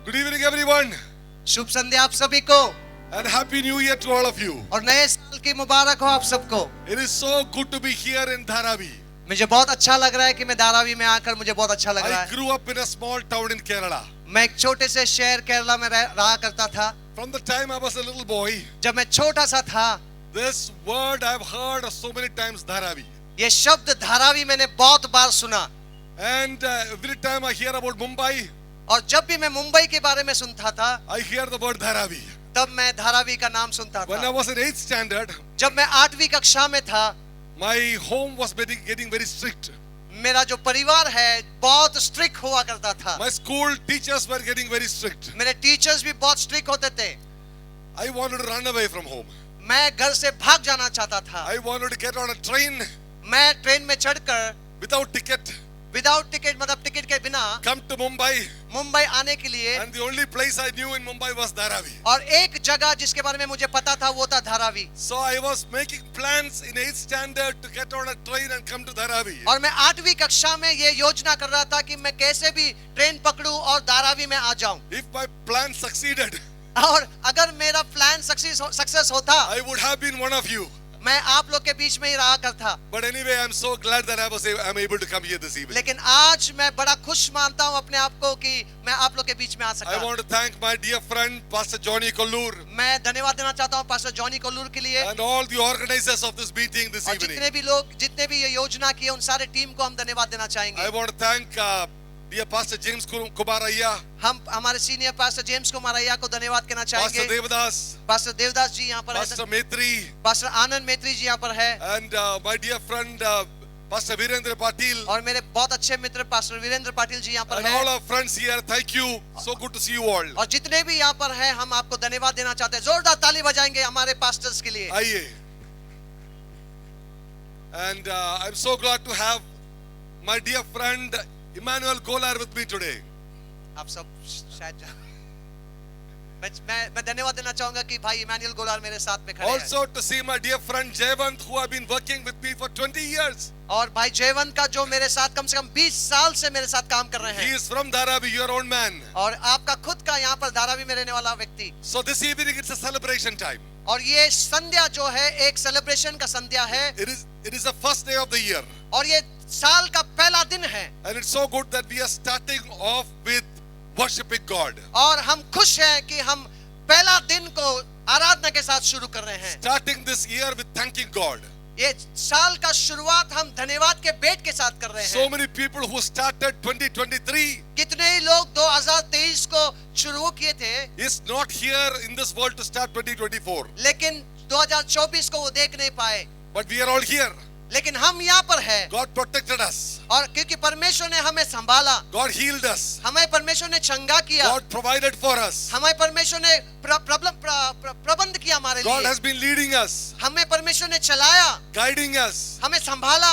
Good evening, everyone, शुभ संध्या आप सभी को and Happy New Year to all of you. और नए साल की मुबारक हो आप सबको। It is so good to be here in Dharavi. मुझे बहुत अच्छा लग रहा है कि मैं धारावी में आकर मुझे बहुत अच्छा लग रहा I है। grew up in a small town in Kerala. मैं एक छोटे से शहर केरला में रहा करता था। From the time I was a little boy, जब मैं छोटा सा था, this word I've heard so many times, Dharavi. ये शब्द धारावी मैंने बहुत बार सुना And every time I hear about Mumbai, और जब भी मैं मुंबई के बारे में सुनता था, I hear the word Dharavi. तब मैं धारावी का नाम सुनता When I था। was in 8th standard, जब मैं 8वीं कक्षा में था, my home was getting very strict. मेरा जो परिवार है बहुत स्ट्रिक्ट हुआ करता था। My school teachers were getting very strict. मेरे टीचर्स भी बहुत स्ट्रिक्ट होते थे। I wanted to run away from home. मैं घर से भाग जाना चाहता था। I wanted to get on a train मैं ट्रेन में चढ़कर without ticket, विदाउट टिकट मतलब टिकट के बिना come to Mumbai. मुंबई आने के लिए, And the only place I knew in Mumbai was Dharavi. और एक जगह जिसके बारे में मुझे पता था वो था Dharavi. So I was making plans in 8th standard to get on a train and come to Dharavi. और मैं 8वीं कक्षा में ये योजना कर रहा था कि मैं कैसे भी ट्रेन पकड़ूं और धारावी में आ जाऊं। If my plan succeeded, और अगर मेरा प्लान सक्सेस होता, I would have been one of you. मैं आप लोग के बीच में ही रहा करता। But anyway, I'm so glad that I'm able to come here this evening. लेकिन आज मैं बड़ा खुश मानता हूं अपने आप को कि मैं आप लोग के बीच में आ I सका। want to thank my dear friend Pastor Johnny Kollur मैं धन्यवाद देना चाहता हूं पास्टर जॉनी कोल्लूर के लिए and all the organizers of this meeting this और evening. जितने भी ये योजना की है उन सारे टीम को हम धन्यवाद देना I चाहेंगे। want to thank dear Pastor James Kumaraya, हम हमारे सीनियर पास्टर जेम्स कुमार अय्या को धन्यवाद कहना Pastor चाहेंगे। Devadas, पास्टर देवदास जी यहाँ पर Pastor है, Maitri, पास्टर आनंद मैत्री जी यहाँ पर है and my dear friend Pastor Virendra Patil. और मेरे बहुत अच्छे मित्र पास्टर वीरेंद्र पाटिल जी यहाँ पर And all है our friends here, thank you. So good to see you all. और जितने भी यहाँ पर हैं हम आपको धन्यवाद देना चाहते हैं। जोरदार ताली बजाएंगे हमारे पास्टर्स के लिए। Aye. And I'm so glad to have my dear friend Emmanuel Golar with me today. आप सब शायद मैं धन्यवाद देना चाहूंगा कि भाई इमानुएल गोलार मेरे साथ में खड़े हैं Also to see my dear friend Jayvant, who have been working with me for 20 years. और भाई जयवंत का जो मेरे साथ कम से कम 20 साल से मेरे साथ काम कर रहे He हैं is from Dharavi, your own man. और आपका खुद का यहाँ पर धारावी में रहने वाला व्यक्ति। So this evening it's a celebration time. और ये संध्या जो है एक सेलिब्रेशन का संध्या है It is the first day of the year. और ये साल का पहला दिन है And it's so good that we are starting off with worshiping God. और हम खुश हैं कि हम पहला दिन को आराधना के साथ शुरू कर रहे हैं। Starting this year with thanking God. ये साल का शुरुआत हम धन्यवाद के भेंट के साथ कर रहे So हैं। many people who started 2023 कितने ही लोग 2023 को शुरू किए थे is not here in this world to start 2024. लेकिन 2024 को वो देख नहीं पाए, But we are all here. लेकिन हम यहाँ पर हैं God protected us. और क्योंकि परमेश्वर ने हमें संभाला, God healed us. हमें परमेश्वर ने चंगा किया, God provided for us. हमें परमेश्वर ने प्रबंध किया हमारे God लिए, has been leading us, हमें परमेश्वर ने चलाया, guiding us. हमें संभाला।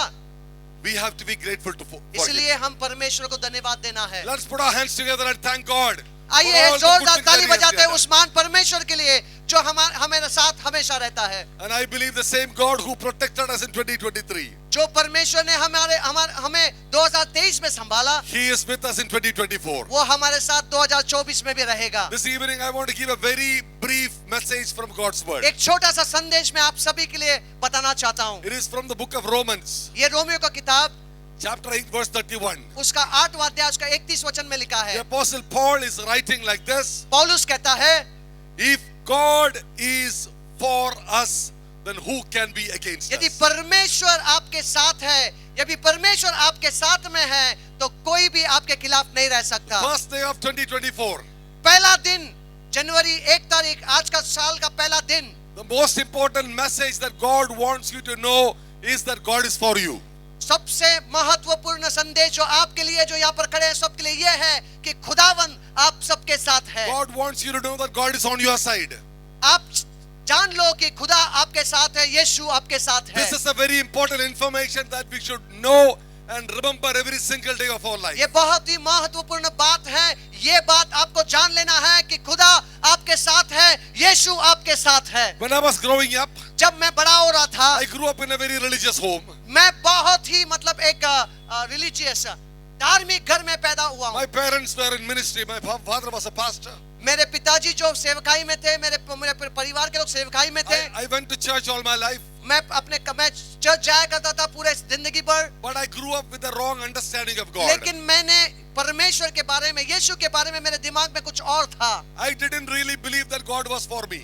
We have to be grateful for Him. इसलिए हम परमेश्वर को धन्यवाद देना है। Let's put our hands together and thank God. आइए for all एक the good जोरदार things that ताली He has बजाते हैं done. उस महान परमेश्वर के लिए जो हमारे साथ हमेशा रहता है। And I believe the same God who protected us in 2023, जो परमेश्वर ने हमें 2023 में संभाला, He is with us in 2024. वो हमारे साथ 2024 में भी रहेगा। This evening I want to give a very brief message from God's word. एक छोटा सा संदेश मैं आप सभी के लिए बताना चाहता हूँ। It is from the book of Romans, ये रोमियो का किताब chapter 8, verse 31. उसका 8वां अध्याय उसका 31 वचन में लिखा The है। apostle Paul is writing like this: पौलुस कहता है, if God is for us, then who can be against यदि us? परमेश्वर आपके साथ है, यदि परमेश्वर आपके साथ में है, तो कोई भी आपके खिलाफ नहीं रह सकता। First day of 2024, पहला दिन जनवरी 1 तारीख, आज का साल का पहला दिन। the most important message that God wants you to know is that God is for you. सबसे महत्वपूर्ण संदेश जो आपके लिए, जो यहाँ पर खड़े हैं सबके लिए यह है कि खुदावन आप सबके साथ है। God wants you to know that God is on your side. आप जान लो कि खुदा आपके साथ है, यीशु आपके साथ है। This is a very important information that we should know and remember every single day of our life. ये बहुत ही महत्वपूर्ण बात है। ये बात आपको जान लेना है कि खुदा आपके साथ है, यीशु आपके साथ है। When I was growing up, जब मैं बड़ा हो रहा था, I grew up in a very religious home. मैं बहुत ही मतलब एक रिलीजियस धार्मिक घर में पैदा हुआ हूँ। My parents were in ministry. My father was a pastor. मेरे पिताजी जो सेवकाई में थे, मेरे परिवार के लोग सेवकाई में थे। I went to church all my life. मैं चर्च जाया करता था पूरे जिंदगी भर। But I grew up with the wrong understanding of God. लेकिन मैंने परमेश्वर के बारे में, यीशु के बारे में मेरे दिमाग में कुछ और था। I didn't really believe that God was for me.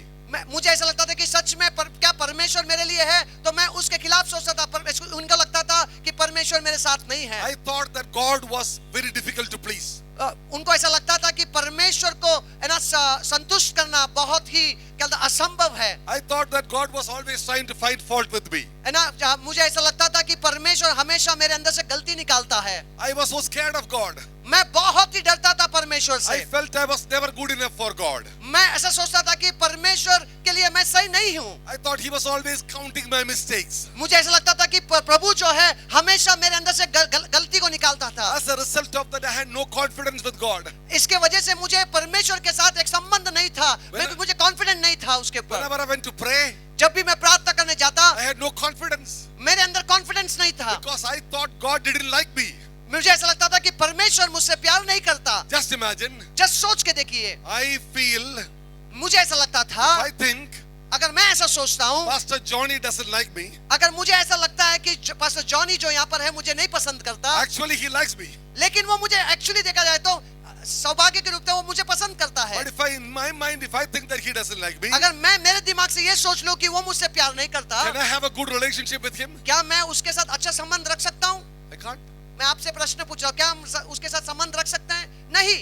मुझे ऐसा लगता था कि सच में क्या परमेश्वर मेरे लिए है, तो मैं उसके खिलाफ सोचता था। पर उनको लगता था कि परमेश्वर मेरे साथ नहीं है। I thought that God was very difficult to please. उनको ऐसा लगता था कि परमेश्वर को है ना संतुष्ट करना बहुत ही क्या असंभव है। I thought that God was always trying to find fault with me. है ना, मुझे ऐसा लगता था कि परमेश्वर हमेशा मेरे अंदर से गलती निकालता है। I was so scared of God. मैं बहुत ही डरता था परमेश्वर से। I felt I was never good enough for God. मैं ऐसा सोचता था कि परमेश्वर के लिए मैं सही नहीं हूँ। I thought He was always counting my mistakes. मुझे ऐसा लगता था कि प्रभु जो है हमेशा मेरे अंदर से गलती को निकालता था। As a result of that, I had no confidence with God. इसके वजह से मुझे परमेश्वर के साथ एक संबंध नहीं था। मुझे कॉन्फिडेंट नहीं था उसके ऊपर। Whenever I went to pray, जब भी मैं प्रार्थना करने जाता, I had no confidence. मेरे अंदर कॉन्फिडेंस नहीं था। Because I thought God didn't like me. मुझे ऐसा लगता था कि परमेश्वर मुझसे प्यार नहीं करता। Just imagine. जस्ट सोच के देखिए। I feel, मुझे ऐसा लगता था, I think, अगर मैं ऐसा सोचता हूँ, Pastor Johnny doesn't like me. अगर मुझे ऐसा लगता है कि पास्टर जॉनी जो यहाँ पर है मुझे नहीं पसंद करता, Actually, he likes me. लेकिन वो मुझे एक्चुअली देखा जाए तो सौभाग्य के रूप में वो मुझे पसंद करता है। But if I, in my mind, if I think that he doesn't like me, अगर मैं मेरे दिमाग से ये सोच लूं कि वो मुझसे प्यार नहीं करता, can I have a good relationship with him? क्या मैं उसके साथ अच्छा संबंध रख सकता हूँ? I can't. मैं आपसे प्रश्न पूछ रहा हूँ, क्या हम उसके साथ संबंध रख सकते हैं? नहीं।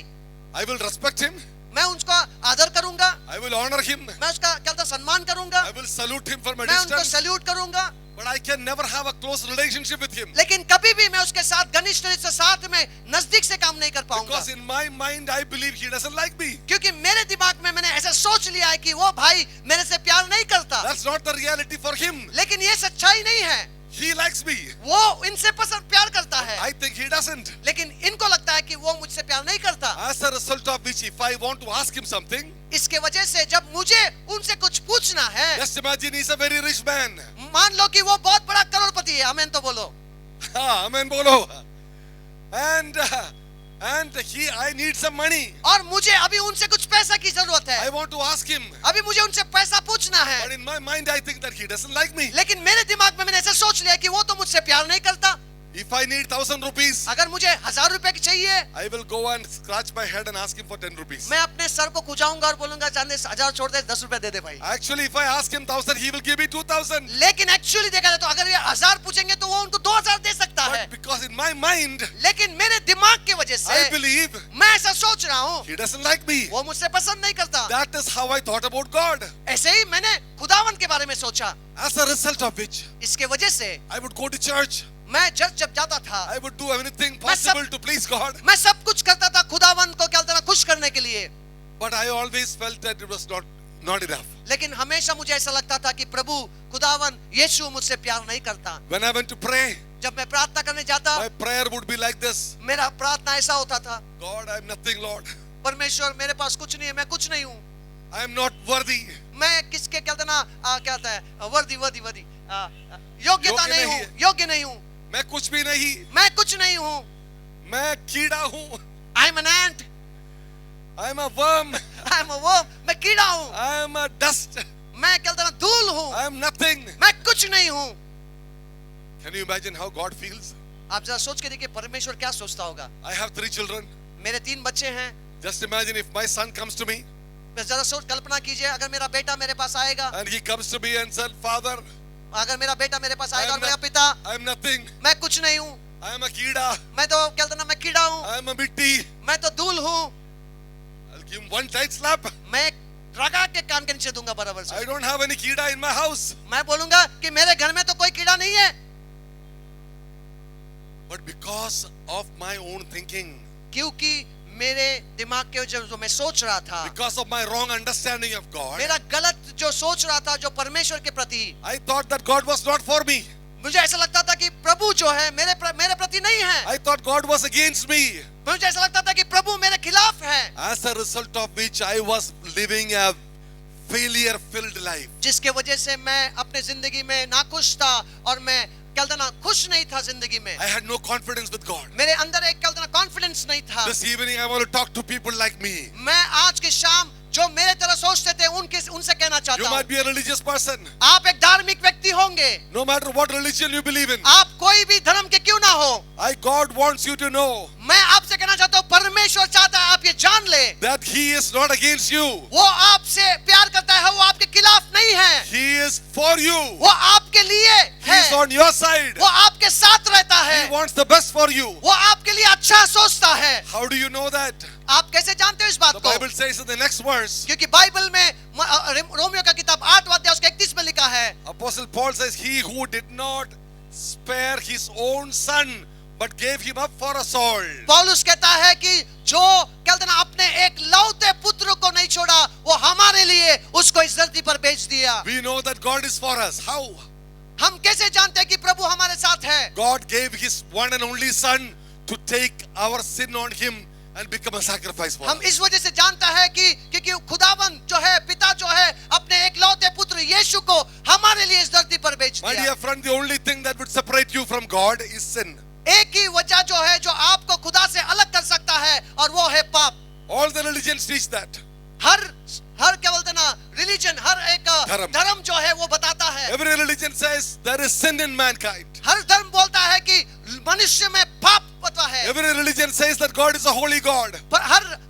I will respect him. मैं उसका आदर करूंगा, I will honor him. मैं उसका क्या होता है सम्मान करूंगा, I will salute him from a मैं उनको distance. सैल्यूट करूंगा, But I can never have a close relationship with him. लेकिन कभी भी मैं उसके साथ घनिष्ठ से साथ में नजदीक से काम नहीं कर पाऊंगा। Because in my mind, I believe he doesn't like me. क्योंकि मेरे दिमाग में मैंने ऐसा सोच लिया है कि वो भाई मेरे से प्यार नहीं करता। That's not the reality for him. लेकिन ये सच्चाई नहीं है। He likes me. वो इनसे पसंद प्यार करता है, I think he doesn't. लेकिन इनको लगता है कि वो मुझसे प्यार नहीं करता। As a result of which, if I want to ask him something, इसके वजह से जब मुझे उनसे कुछ पूछना है, just imagine he's a very rich man. मान लो कि वो बहुत बड़ा करोड़पति है, आमीन तो बोलो। हाँ, amen बोलो. And I need some money. और मुझे अभी उनसे कुछ पैसा की जरूरत I है, want to ask him. अभी मुझे उनसे पैसा पूछना है, But in my mind, I think that he doesn't like me. लेकिन मेरे दिमाग में मैंने ऐसा सोच लिया कि वो तो मुझसे प्यार नहीं करता। If I need 1,000 rupees, अगर मुझे 1000 रुपए की चाहिए, I will go and scratch my head and ask him for 10 rupees. मैं अपने सर को खुजाऊंगा और बोलूंगा जाने 1000 छोड़ दे, 10 रुपए दे दे भाई। Actually, if I ask him 1,000, he will give me 2,000. लेकिन एक्चुअली देखा जाए तो अगर ये 1000 पूछेंगे तो वो उनको 2000 दे सकता है। But because in my mind, लेकिन मेरे दिमाग की वजह I से believe मैं ऐसा सोच रहा हूँ, he doesn't like me. वो मुझसे पसंद नहीं करता। That is how I thought about God. ऐसे ही मैंने खुदावन के बारे में सोचा। As a result of which, इसके वजह से I would go to church. मैं चर्च जब जाता था, I would do anything possible to please God. मैं सब कुछ करता था खुदावन को क्या होता था खुश करने के लिए। But I always felt that it was not enough. लेकिन हमेशा मुझे ऐसा लगता था कि प्रभु खुदावन यीशु मुझसे प्यार नहीं करता। When I went to pray, जब मैं प्रार्थना करने जाता, my prayer would be like this. मेरा प्रार्थना ऐसा होता था, God, I am nothing, Lord. परमेश्वर मेरे पास कुछ नहीं है, मैं कुछ नहीं हूँ, I am not worthy. मैं किसके क्या होता ना क्या होता है वर्दी योग्यता नहीं हूँ, योग्य नहीं हूँ, मैं कुछ भी नहीं. मैं कुछ नहीं हूँ, मैं कीड़ा हूँ. I am an ant, I am a worm. I am a worm, मैं कीड़ा हूँ, I am a dust. मैं क्या होता ना धूल हूँ, I am nothing. मैं कुछ नहीं हूँ। Can you imagine how God feels? आप जरा सोच के देखिए परमेश्वर क्या सोचता होगा। I have 3 children. मेरे 3 बच्चे हैं, Just imagine if my son comes to me जरा सोच कल्पना कीजिए अगर मेरा बेटा मेरे पास आएगा, and he comes to me and said, Father, अगर मेरा बेटा मेरे पास आएगा I और am मेरा not- पिता, I am nothing. मैं कुछ नहीं हूँ, I am a कीड़ा. मैं तो क्या होता ना मैं कीड़ा हूँ, I am a mitti. मैं तो धूल हूँ, I'll give him one tight slap. मैं रगा के कान के नीचे दूंगा बराबर से। I don't have any कीड़ा in my house. मैं बोलूंगा कि मेरे घर में तो कोई कीड़ा नहीं है, But because of my own thinking, क्योंकि मेरे दिमाग के जो मैं सोच रहा था, because of my wrong understanding of God, मेरा गलत जो सोच रहा था जो परमेश्वर के प्रति, I thought that God was not for me. मुझे ऐसा लगता था कि प्रभु जो है मेरे प्रति नहीं है, I thought God was against me. मुझे ऐसा लगता था कि प्रभु मेरे खिलाफ है। As a result of which I was living a failure filled life. जिसके वजह से मैं अपने जिंदगी में नाखुश था और मैं क्या बोलते ना खुश नहीं था जिंदगी में। I had no confidence with God. मेरे अंदर एक क्या बोलते ना कॉन्फिडेंस नहीं था। This evening I want to talk to people like me. मैं आज की शाम जो मेरे तरह सोचते थे उनसे कहना You चाहता might हूँ, be a religious person. आप एक धार्मिक व्यक्ति होंगे, No matter what religion you believe in. आप कोई भी धर्म के क्यों ना हो, God wants you to know मैं आपसे कहना चाहता हूँ परमेश्वर चाहता है आप ये जान ले, that He is not against you. वो आपसे प्यार करता है, वो आपके खिलाफ नहीं है, He is for you. वो आपके लिए He is है, on your side. वो आपके साथ रहता है, He wants the best for you. वो आपके लिए अच्छा सोचता है। How do you know that? आप कैसे जानते हो इस बात The को? Bible says in the next verse, क्योंकि बाइबल में रोमियो का किताब 8 अध्याय उसके 31 में लिखा है, Apostle Paul says, He who did not spare His own son, but gave Him up for us all. पौलुस कहता है कि जो क्या बोलते ना अपने एक लौते पुत्र को नहीं छोड़ा, वो हमारे लिए उसको इस धरती पर भेज दिया। We know that God is for us. How? हम कैसे जानते हैं कि प्रभु हमारे साथ है? God gave His one and only Son to take our sin on Him and become a sacrifice for हम us. इस वजह से जानता है कि क्योंकि खुदावन जो है, पिता जो है, अपने एक लौते पुत्र यीशु को हमारे लिए इस धरती पर भेज My दिया। dear friend, the only thing that would separate you from God is sin. एक ही वजह जो है जो आपको खुदा से अलग कर सकता है और वो है पाप। All the religions teach that. हर क्या बोलते ना रिलीजन, हर एक धर्म जो है वो बताता है। Every religion says there is sin in mankind. हर धर्म बोलता है कि मनुष्य में पाप होता है। Every religion says that God is a holy God. पर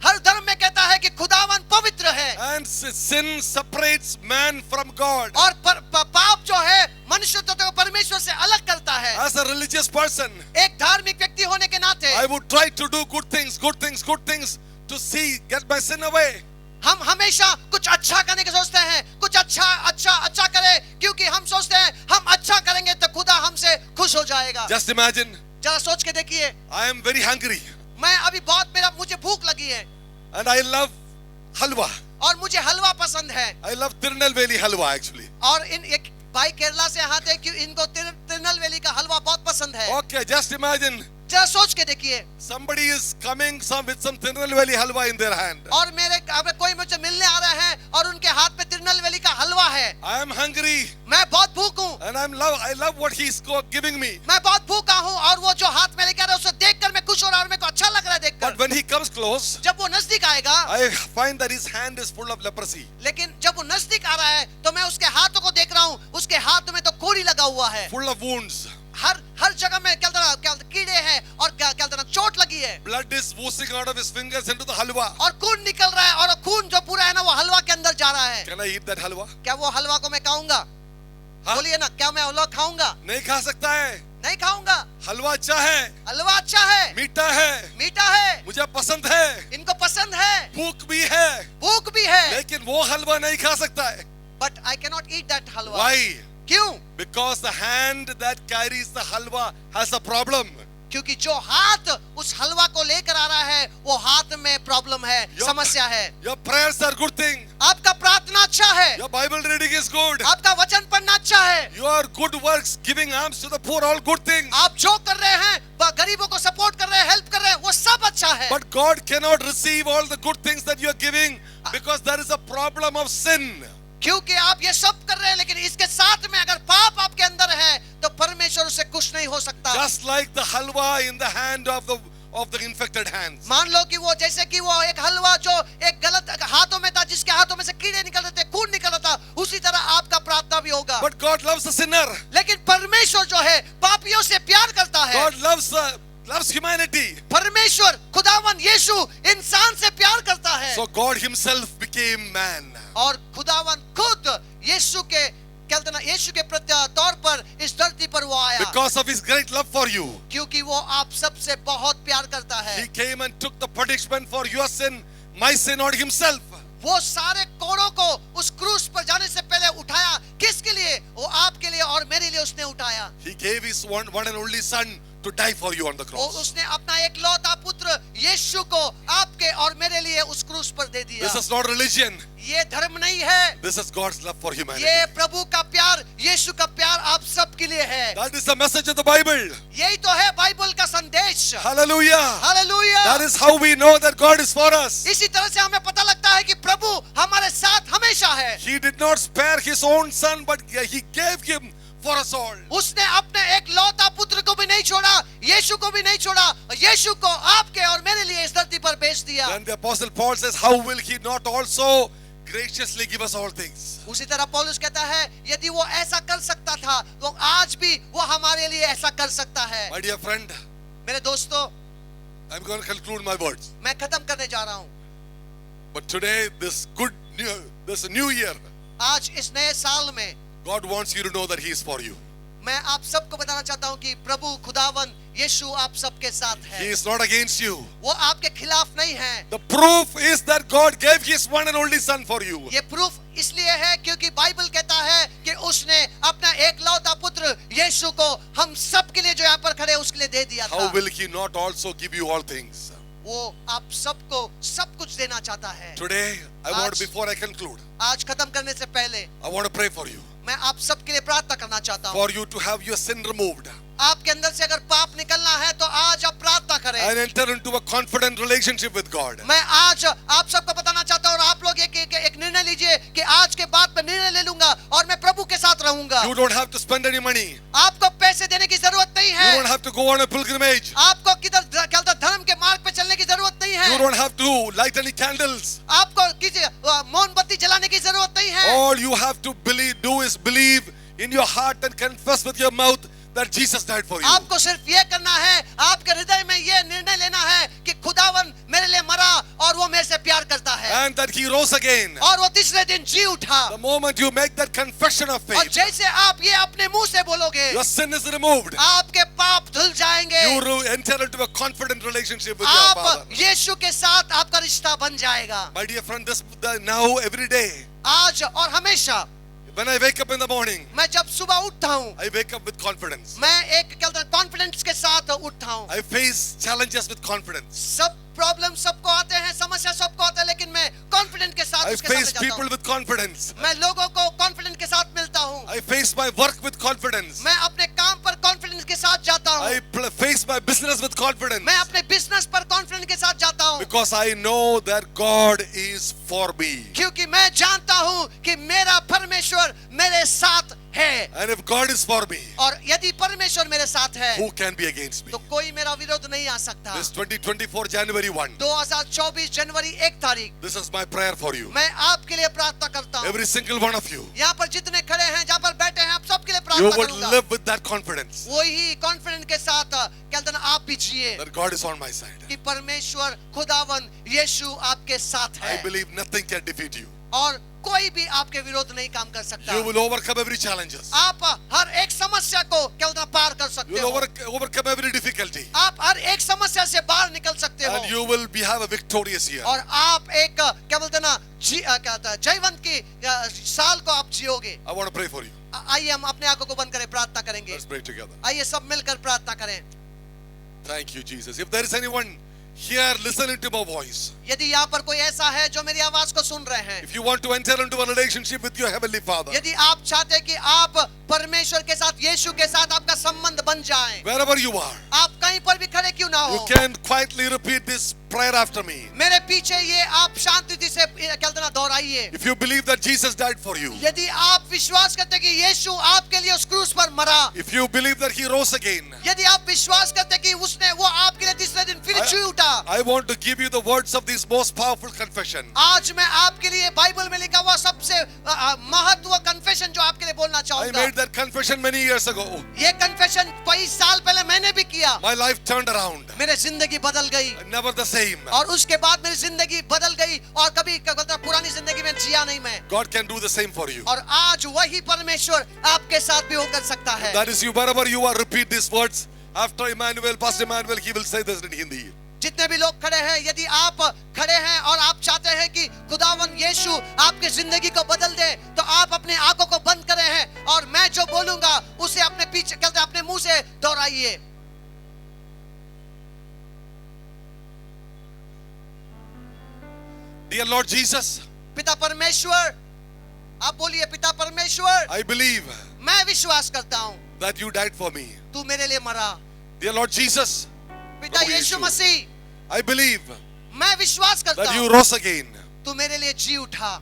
हर धर्म में कहता है कि खुदावन पवित्र है And sin separates man from God. और पाप जो है मनुष्य को परमेश्वर से अलग करता है। As a religious person, एक धार्मिक व्यक्ति होने के नाते I would try to do good things to see, get my sin away. हम हमेशा कुछ अच्छा करने की सोचते हैं, कुछ अच्छा करें, क्योंकि हम सोचते हैं हम अच्छा करेंगे तो खुदा हमसे खुश हो जाएगा। Just imagine, जरा सोच के देखिए, I am very hungry मैं अभी मुझे भूख लगी है and I love halwa. और मुझे हलवा पसंद है। I love Tirunelveli halwa actually. और एक भाई केरला से आते हैं कि इनको तिरुनेलवेली का हलवा बहुत पसंद है। Okay, just imagine जरा सोच के देखिए, somebody is coming with some Tirunelveli halwa in their hand. और अगर कोई मुझे मिलने आ रहा है और उनके हाथ में तिरुनेलवेली का हलवा है, I am hungry मैं बहुत भूख हूँ and I love what he's giving me. मैं बहुत भूखा हूँ और वो जो हाथ में लेकर आ रहा है उसे देखकर मैं खुश हो रहा हूँ और मेरे को अच्छा लग रहा है But देखकर। when he comes close, जब वो नजदीक आएगा, I find that his hand is full of leprosy. लेकिन जब वो नजदीक आ रहा है तो मैं उसके हाथों को देख रहा हूँ, उसके हाथ में तो कोड़ी लगा हुआ है, Full of wounds. हर जगह में क्या कीड़े हैं और क्या चोट लगी है, Blood is oozing out of his fingers into the halwa. और खून निकल रहा है और खून जो पूरा है ना वो हलवा के अंदर जा रहा है। Can I eat that halwa? क्या वो हलवा को मैं खाऊंगा? हाँ? बोलिए ना, क्या मैं हलवा खाऊंगा? नहीं खा सकता है। नहीं खाऊंगा। हलवा अच्छा है, हलवा अच्छा है, मीठा है, मीठा है, मुझे पसंद है, इनको पसंद है, भूख भी है, भूख भी है, लेकिन वो हलवा नहीं खा सकता है। but I cannot eat that halwa। Why? क्यों? Because the hand that carries the halwa has a problem. क्योंकि जो हाथ उस हलवा को लेकर आ रहा है वो हाथ में प्रॉब्लम है, समस्या है। Your prayers are good thing. आपका प्रार्थना अच्छा है, Your Bible reading is good. आपका वचन पढ़ना अच्छा है, Your good works, giving alms to the poor, all good things. आप जो कर रहे हैं, गरीबों को सपोर्ट कर रहे हैं, हेल्प कर रहे हैं, वो सब अच्छा है। But God cannot receive all the good things that you are giving because there is a problem of sin. क्योंकि आप ये सब कर रहे हैं, लेकिन इसके साथ में अगर पाप आपके अंदर है तो परमेश्वर उससे खुश नहीं हो सकता। Just like the halwa in the hand of the infected hands. मान लो कि वो जैसे कि वो एक हलवा जो एक गलत हाथों में था, जिसके हाथों में से कीड़े निकल रहे थे, खून निकल रहा था, उसी तरह आपका प्रार्थना भी होगा। But God loves the sinner. लेकिन परमेश्वर जो है पापियों से प्यार करता है। God loves humanity. परमेश्वर खुदावन यीशु इंसान से प्यार करता है। So God himself became man. और खुदावन खुद यीशु के यीशु के तौर पर इस धरती पर वो आया। Because of his great love for you. क्योंकि वो आप सबसे बहुत प्यार करता है। He came and took the punishment for your sin, my sin on himself. वो सारे कोड़ों को उस क्रूस पर जाने से पहले उठाया। किसके लिए? वो आपके लिए और मेरे लिए उसने उठाया। He gave his one and only son to die for you on the cross. उसने अपना एकलौता पुत्र यीशु को आपके और मेरे लिए उस क्रूस पर दे दिया। This is not religion. ये धर्म नहीं है, This is God's love for humanity. ये प्रभु का प्यार, यीशु का प्यार आप सब के लिए है। That is the message of the Bible. यही तो है बाइबल का संदेश। Hallelujah. Hallelujah. That is how we know that God is for us. इसी तरह से हमें पता लगता है कि प्रभु हमारे साथ हमेशा हमेशा है। He did not spare his own son, but he gave him for us all. उसने अपने एक लौता पुत्र को भी नहीं छोड़ा, यीशु को भी नहीं छोड़ा, यीशु को आपके और मेरे लिए इस धरती पर भेज दिया। Then the apostle Paul says, how will he not also graciously give us all things? उसी तरह पौलुस कहता है यदि वो ऐसा कर सकता था तो आज भी वो हमारे लिए ऐसा कर सकता है। My dear friend, मेरे दोस्तों, I'm going to conclude my words. मैं खत्म करने जा रहा हूँ। But today, this new year, आज इस नए साल में God wants you to know that He is for you. मैं आप सबको बताना चाहता हूँ कि प्रभु खुदावन यीशु आप सबके साथ He है। is not against you. वो आपके खिलाफ नहीं है। The proof is that God gave His one and only Son for you. ये प्रूफ इसलिए है क्योंकि बाइबल कहता है कि उसने अपना एकलौता पुत्र यीशु को हम सब के लिए जो यहाँ पर खड़े उसके लिए दे दिया How था। will He not also give you all things? वो आप सबको सब कुछ देना चाहता है। Today, I want, आज- before I conclude, आज खत्म करने से पहले I want to pray for you. मैं आप सबके लिए प्रार्थना करना चाहता हूँ। For you to have your sin removed आपके अंदर से अगर पाप निकलना है तो आज आप प्रार्थना करें। and enter into a confident relationship with God. मैं आज आप सबको बताना चाहता हूँ और आप लोग एक निर्णय लीजिए कि आज के बाद मैं निर्णय ले लूंगा और मैं प्रभु के साथ रहूंगा। You don't have to spend any money. आपको पैसे देने की जरूरत नहीं You है। don't have to go on a pilgrimage. आपको किधर क्या बोलते हैं, धर्म के मार्ग पे चलने की जरूरत नहीं You है। don't have to light any candles. आपको किसी मोमबत्ती जलाने की जरूरत नहीं है। All you have to do is believe in your heart and confess with your mouth that Jesus died for you. आपको सिर्फ ये करना है, आपके हृदय में ये निर्णय लेना है कि खुदावन मेरे लिए मरा और वो मेरे से प्यार करता है And that He rose again. और वो तीसरे दिन जी उठा। The moment you make that confession of और faith, जैसे आप ये अपने मुंह से बोलोगे your sin is removed. आपके पाप धुल जाएंगे। You enter into a confident relationship with your Father. आप यीशु के साथ आपका रिश्ता बन जाएगा। My dear friend, now every day, आज और हमेशा when I wake up in the morning, मैं जब सुबह उठता हूँ I wake up with confidence. मैं एक क्या बोलते हैं कॉन्फिडेंस के साथ उठता हूँ। I face challenges with confidence. सब प्रॉब्लम सबको आते हैं, समस्या सबको आते हैं, लेकिन मैं कॉन्फिडेंट के साथ I उसके सामने face जाता people हूँ। with confidence. मैं लोगों को कॉन्फिडेंट के साथ मिलता हूँ। I face my work with confidence. मैं अपने काम पर कॉन्फिडेंस के साथ जाता हूँ। I face my business with confidence. मैं अपने बिजनेस पर कॉन्फिडेंस के साथ जाता हूँ Because I know that God is for me. क्योंकि मैं जानता हूँ कि मेरा परमेश्वर मेरे साथ है। And if God is for me, और यदि परमेश्वर मेरे साथ है who can be against me? तो कोई मेरा विरोध नहीं आ सकता। This 2024 January 1, 2024 जनवरी 1 तारीख this is my prayer for you. मैं आपके लिए प्रार्थना करता हूँ। Every single one of you, यहाँ पर जितने खड़े हैं, जहाँ पर बैठे हैं, आप सबके लिए you प्रार्थना would करूंगा। live with that confidence वही कॉन्फिडेंस के साथ क्या कहते हैं आप भी जिए that God is on my side. कि परमेश्वर खुदावन यीशु आपके साथ I है believe nothing can defeat you. और कोई भी आपके विरोध नहीं काम कर सकता। You will overcome every challenges. आप हर एक समस्या को क्या बोलते हैं पार कर You सकते will हो। overcome every difficulty. आप हर एक समस्या से बाहर निकल सकते And हो you will have a victorious year. और आप एक क्या बोलते हैं ना क्या होता है जयवंत की साल को आप जियोगे। I want to pray for you. आइए हम अपने आंखों को बंद करें, प्रार्थना करेंगे। Let's pray together. आइए सब मिलकर प्रार्थना करें। Thank you, Jesus. If there is anyone here listening to my voice, यदि यहाँ पर कोई ऐसा है जो मेरी आवाज को सुन रहे हैं, if you want to enter into a relationship with your Heavenly Father, यदि आप चाहते हैं कि आप परमेश्वर के साथ यीशु के साथ आपका संबंध बन जाए, wherever you are, आप कहीं पर भी खड़े क्यों ना you हो, can quietly repeat this prayer after me. मेरे पीछे ये आप शांति से क्या कहते हैं ना दोहराइए। If you believe that Jesus died for you, यदि आप विश्वास करते हैं कि यीशु आपके लिए उस क्रूस पर मरा, if you believe that He rose again, यदि आप विश्वास करते हैं कि उसने वो आपके लिए तीसरे दिन फिर जी उठा, I want to give you the words of this most powerful confession. आज मैं आपके लिए बाइबल में लिखा हुआ सबसे महत्व कन्फेशन जो आपके लिए बोलना I चाहूंगा। made that confession many years ago. ये कन्फेशन 22 साल पहले मैंने भी किया। My life turned around. मेरी जिंदगी बदल गई Never the same. और उसके बाद मेरी जिंदगी बदल गई और कभी क्या बोलते हैं पुरानी जिंदगी में जिया नहीं मैं। God can do the same for you. और आज वही परमेश्वर आपके साथ भी वो कर सकता है। That is you, wherever you are, repeat these words. After Emmanuel, Pastor Emmanuel, he will say this in Hindi. जितने भी लोग खड़े हैं, यदि आप खड़े हैं और आप चाहते हैं कि खुदावन यीशु आपकी जिंदगी को बदल दे, तो आप अपने आंखों को बंद करे हैं और मैं जो बोलूंगा उसे अपने पीछे कहते हैं अपने मुंह से दोहराइए। Dear Lord Jesus, पिता परमेश्वर, आप बोलिए पिता परमेश्वर, I believe मैं विश्वास करता हूँ that you died for me. तू मेरे लिए मरा। Dear Lord Jesus, पिता प्रभु यीशु यीशु, मसीह, I believe मैं विश्वास करता that you हूँ rose again. तू मेरे लिए जी उठा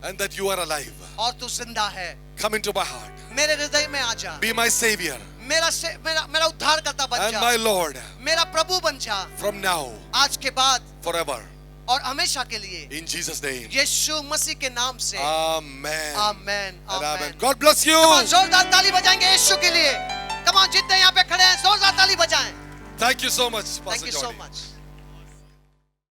and that you are alive. और तू जिंदा है। Come into my heart. मेरे हृदय में आ जा। Be my savior मेरा उद्धार करता बन and जा। my Lord मेरा प्रभु बन जा। from now, आज के बाद forever. और हमेशा के लिए। In Jesus' name. यीशु मसीह के नाम से। Amen. Amen. And amen. Amen. God bless you. Come on, जोरदार ताली बजाएंगे यीशु के लिए। Come on, जितने यहाँ पे खड़े हैं जोरदार ताली बजाएं। Thank you so much, Thank Pastor you so Johnny. much.